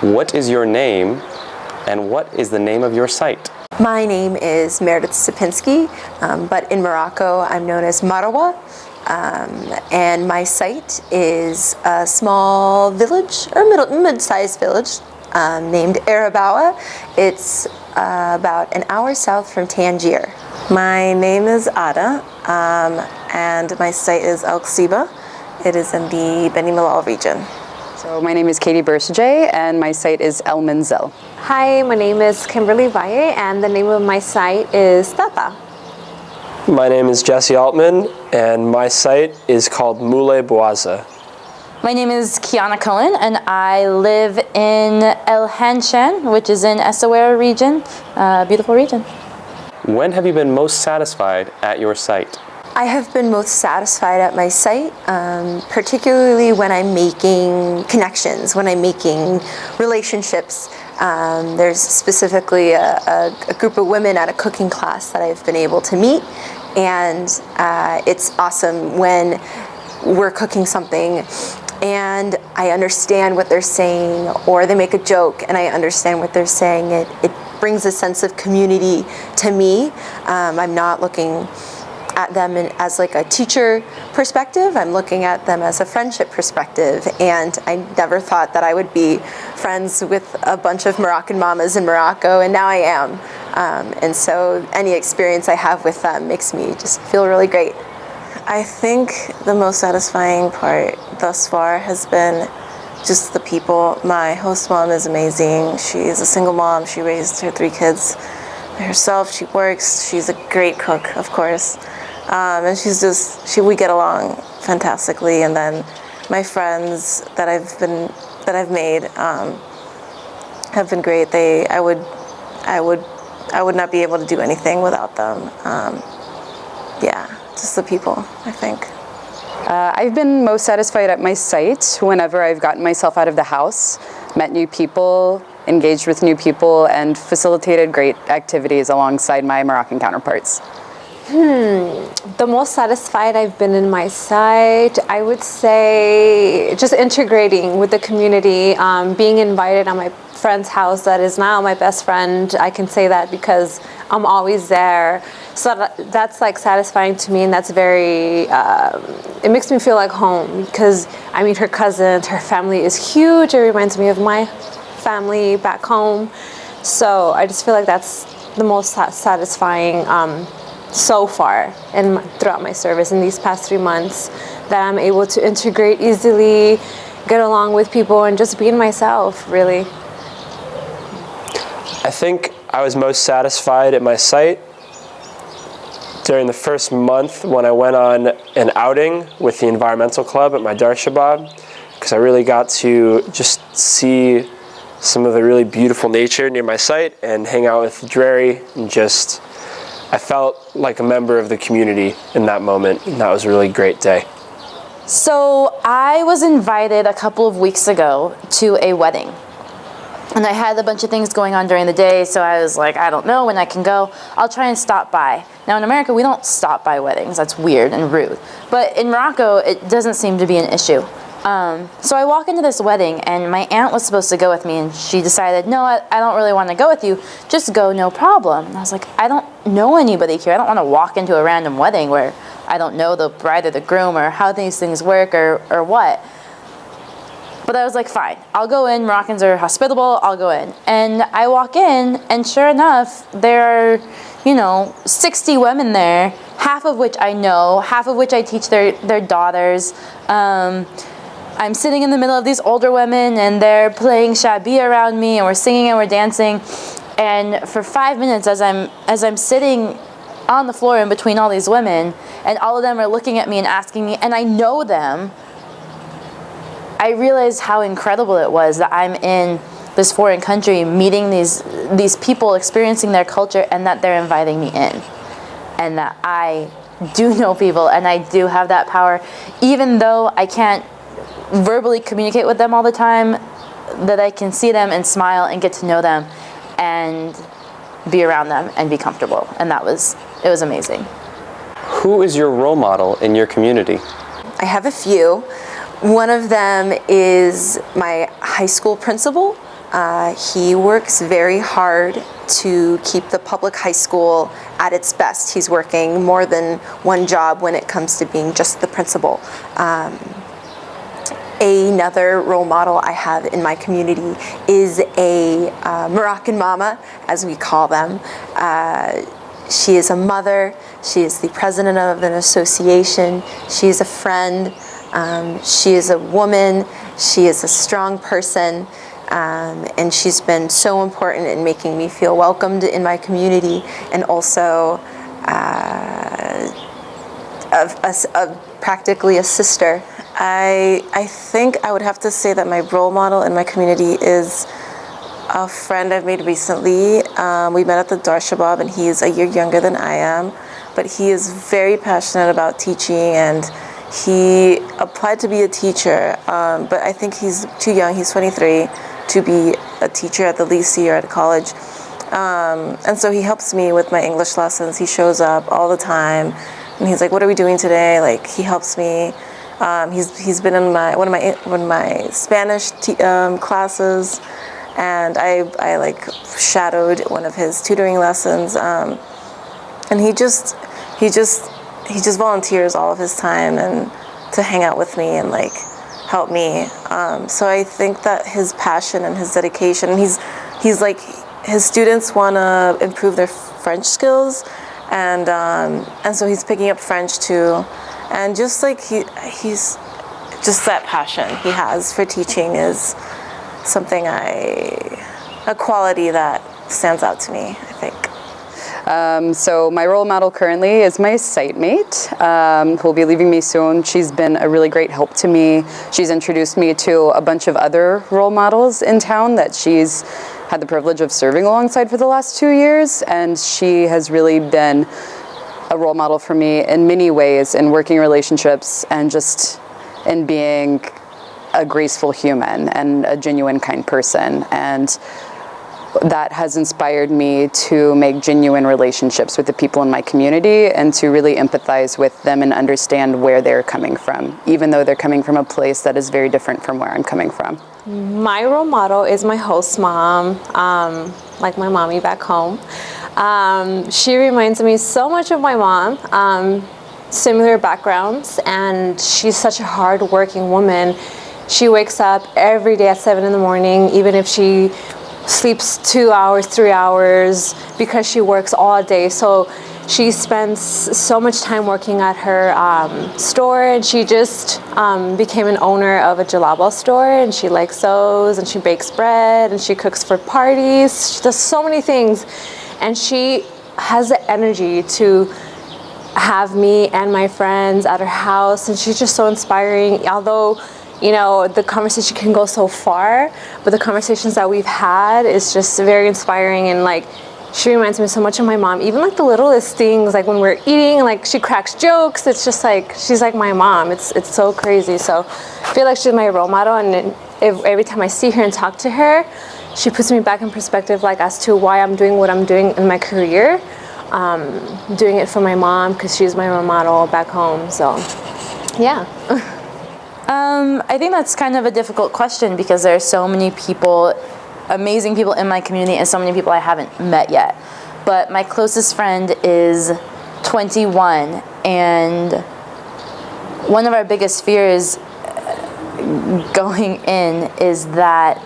What is your name, and what is the name of your site? My name is Meredith Sapinski, but in Morocco I'm known as Marwa, and my site is a small village, or mid-sized village, named Arabawa. It's about an hour south from Tangier. My name is Ada, and my site is Al Ksiba. It is in the Beni Mellal region. So my name is Katie Bursajay, and my site is El Menzel. Hi, my name is Kimberly Valle, and the name of my site is Tata. My name is Jesse Altman, and my site is called Moulay Bouaza. My name is Kiana Cohen, and I live in El Hanshan, which is in Essaouira region, beautiful region. When have you been most satisfied at your site? I have been most satisfied at my site, particularly when I'm making connections, when I'm making relationships. There's specifically a group of women at a cooking class that I've been able to meet, and it's awesome when we're cooking something and I understand what they're saying, or they make a joke and I understand what they're saying. It brings a sense of community to me. I'm not looking at them as like a teacher perspective. I'm looking at them as a friendship perspective, and I never thought that I would be friends with a bunch of Moroccan mamas in Morocco, and now I am. And so any experience I have with them makes me just feel really great. I think the most satisfying part thus far has been just the people. My host mom is amazing. She's a single mom. She raised her 3 kids herself. She works. She's a great cook, of course. And we get along fantastically. And then my friends that I've made have been great. I would not be able to do anything without them. Just the people, I think. I've been most satisfied at my site whenever I've gotten myself out of the house, met new people, engaged with new people, and facilitated great activities alongside my Moroccan counterparts. The most satisfied I've been in my site, I would say just integrating with the community, being invited on my friend's house that is now my best friend. I can say that because I'm always there. So that's like satisfying to me, and that's very, it makes me feel like home, because I meet her cousins, her family is huge. It reminds me of my family back home. So I just feel like that's the most satisfying so far throughout my service in these past 3 months, that I'm able to integrate easily, get along with people, and just being myself, really. I think I was most satisfied at my site during the first month when I went on an outing with the environmental club at my Dar Shabab, because I really got to just see some of the really beautiful nature near my site and hang out with Drari, and I felt like a member of the community in that moment, and that was a really great day. So I was invited a couple of weeks ago to a wedding. And I had a bunch of things going on during the day, so I was like, I don't know when I can go. I'll try and stop by. Now in America, we don't stop by weddings. That's weird and rude. But in Morocco, it doesn't seem to be an issue. So I walk into this wedding, and my aunt was supposed to go with me, and she decided, no, I don't really want to go with you. Just go, no problem. And I was like, I don't know anybody here. I don't want to walk into a random wedding where I don't know the bride or the groom or how these things work or what. But I was like, fine, I'll go in. Moroccans are hospitable, I'll go in. And I walk in, and sure enough, there are, 60 women there, half of which I know, half of which I teach their daughters. I'm sitting in the middle of these older women, and they're playing shabi around me, and we're singing and we're dancing. And for 5 minutes, as I'm sitting on the floor in between all these women, and all of them are looking at me and asking me, and I know them, I realized how incredible it was that I'm in this foreign country, meeting these people, experiencing their culture, and that they're inviting me in. And that I do know people, and I do have that power, even though I can't verbally communicate with them all the time, that I can see them and smile and get to know them and be around them and be comfortable. And it was amazing. Who is your role model in your community? I have a few. One of them is my high school principal. He works very hard to keep the public high school at its best. He's working more than one job when it comes to being just the principal. Another role model I have in my community is a Moroccan mama, as we call them. She is a mother, she is the president of an association, she is a friend, she is a woman, she is a strong person, and she's been so important in making me feel welcomed in my community, and also practically a sister. I think I would have to say that my role model in my community is a friend I've made recently. We met at the Dar Shabab, and he is a year younger than I am, but he is very passionate about teaching, and he applied to be a teacher, but I think he's too young, he's 23, to be a teacher at the lycée or at college. And so he helps me with my English lessons. He shows up all the time, and he's like, "What are we doing today?" Like, he helps me. He's been in one of my Spanish classes, and I like shadowed one of his tutoring lessons. And he just volunteers all of his time and to hang out with me and like help me. So I think that his passion and his dedication, he's like, his students want to improve their French skills, and so he's picking up French too. And just like he's just that passion he has for teaching is something a quality that stands out to me, I think. So my role model currently is my site mate, who will be leaving me soon. She's been a really great help to me. She's introduced me to a bunch of other role models in town that she's had the privilege of serving alongside for the last 2 years, and she has really been a role model for me in many ways, in working relationships and just in being a graceful human and a genuine kind person. And that has inspired me to make genuine relationships with the people in my community and to really empathize with them and understand where they're coming from, even though they're coming from a place that is very different from where I'm coming from. My role model is my host mom, like my mommy back home. She reminds me so much of my mom, similar backgrounds, and she's such a hard-working woman. She wakes up every day at 7 in the morning, even if she sleeps 2 hours, 3 hours, because she works all day. So she spends so much time working at her store, and she just became an owner of a jalaba store, and she like sews, and she bakes bread, and she cooks for parties. She does so many things, and she has the energy to have me and my friends at her house, and she's just so inspiring. Although, you know, the conversation can go so far, but the conversations that we've had is just very inspiring, and like, she reminds me so much of my mom. Even like the littlest things, like when we're eating, like she cracks jokes. It's just like, she's like my mom. It's so crazy. So I feel like she's my role model, and every time I see her and talk to her, she puts me back in perspective, like as to why I'm doing what I'm doing in my career. Doing it for my mom because she's my role model back home. So yeah. I think that's kind of a difficult question because there are so many people, amazing people in my community, and so many people I haven't met yet. But my closest friend is 21, and one of our biggest fears going in is that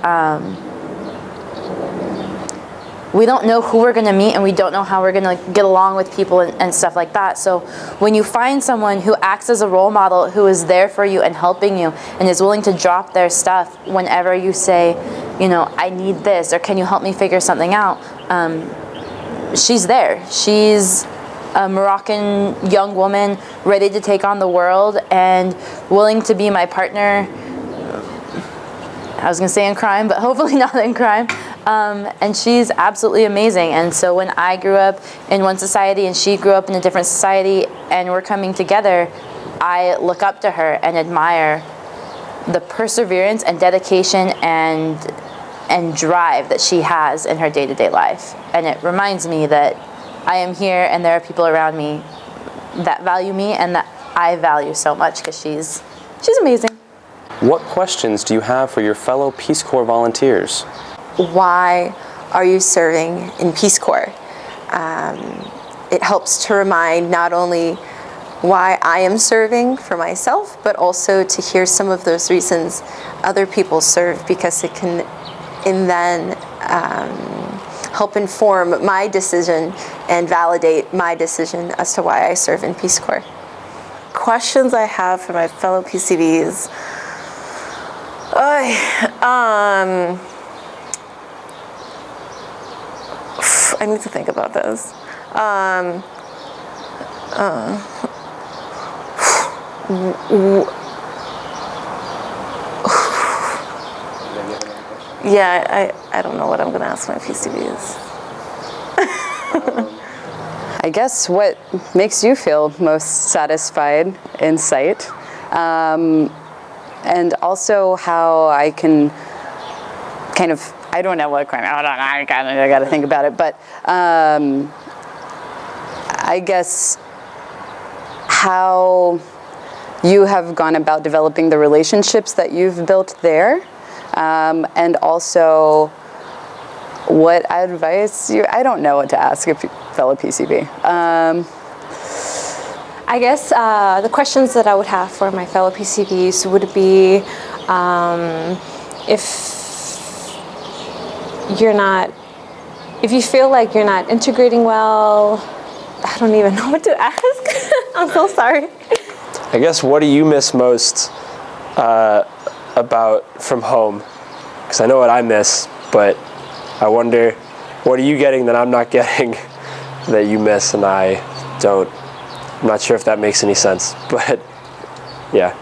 we don't know who we're going to meet, and we don't know how we're going to get along with people and stuff like that. So when you find someone who acts as a role model, who is there for you and helping you and is willing to drop their stuff whenever you say, you know, I need this, or can you help me figure something out, she's there. She's a Moroccan young woman ready to take on the world and willing to be my partner. I was going to say in crime, but hopefully not in crime. And she's absolutely amazing. And so when I grew up in one society and she grew up in a different society and we're coming together, I look up to her and admire the perseverance and dedication and drive that she has in her day-to-day life. And it reminds me that I am here and there are people around me that value me and that I value so much, because she's amazing. What questions do you have for your fellow Peace Corps volunteers? why are you serving in Peace Corps? It helps to remind not only why I am serving for myself, but also to hear some of those reasons other people serve, because it can then help inform my decision and validate my decision as to why I serve in Peace Corps. Questions I have for my fellow PCVs. I need to think about this. Yeah, I don't know what I'm going to ask my PCVs. I guess what makes you feel most satisfied in sight, and also how I can kind of, I don't know what kind, I got to think about it, but I guess how you have gone about developing the relationships that you've built there, and also what advice I don't know what to ask a fellow PCV. I guess the questions that I would have for my fellow PCVs would be if you feel like you're not integrating well. I don't even know what to ask. I'm so sorry. I guess, what do you miss most about from home? Because I know what I miss, but I wonder, what are you getting that I'm not getting that you miss and I don't? I'm not sure if that makes any sense, but yeah.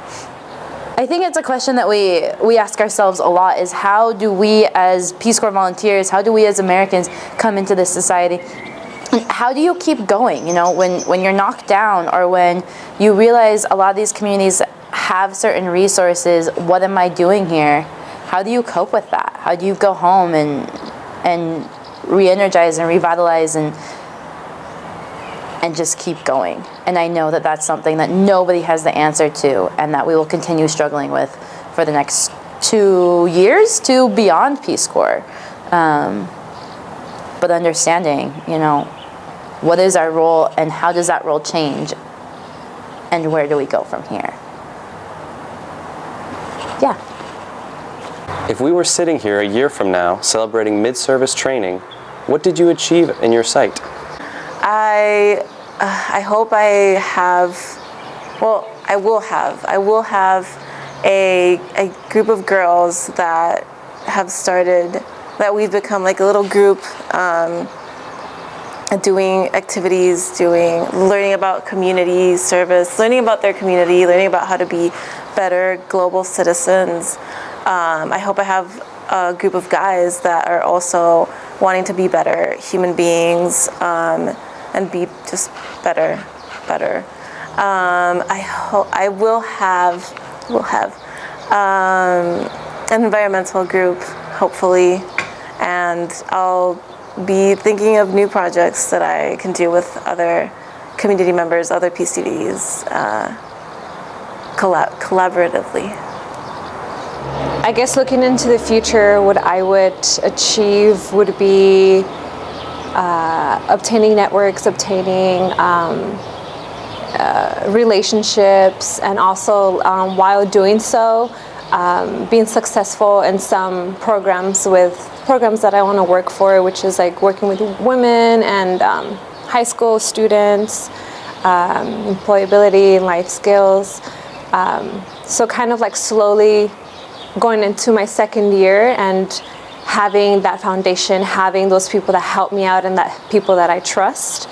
I think it's a question that we ask ourselves a lot, is how do we as Peace Corps volunteers, how do we as Americans come into this society? And how do you keep going, when you're knocked down, or when you realize a lot of these communities have certain resources? What am I doing here? How do you cope with that? How do you go home and re-energize and revitalize and just keep going? And I know that that's something that nobody has the answer to, and that we will continue struggling with for the next 2 years to beyond Peace Corps. But understanding, what is our role and how does that role change, and where do we go from here? Yeah. If we were sitting here a year from now celebrating mid-service training, what did you achieve in your site? I hope I will have a group of girls that have started, that we've become like a little group, doing activities, learning about community service, learning about their community, learning about how to be better global citizens. I hope I have a group of guys that are also wanting to be better human beings, and be just better. I hope I will have an environmental group, hopefully, and I'll be thinking of new projects that I can do with other community members, other PCVs, collaboratively. I guess looking into the future, what I would achieve would be obtaining networks, obtaining relationships, and also while doing so, being successful in some programs that I want to work for, which is like working with women and high school students, employability and life skills. So kind of like slowly going into my second year and having that foundation, having those people that help me out and that people that I trust.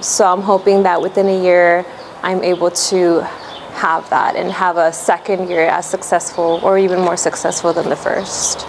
So I'm hoping that within a year I'm able to have that and have a second year as successful or even more successful than the first.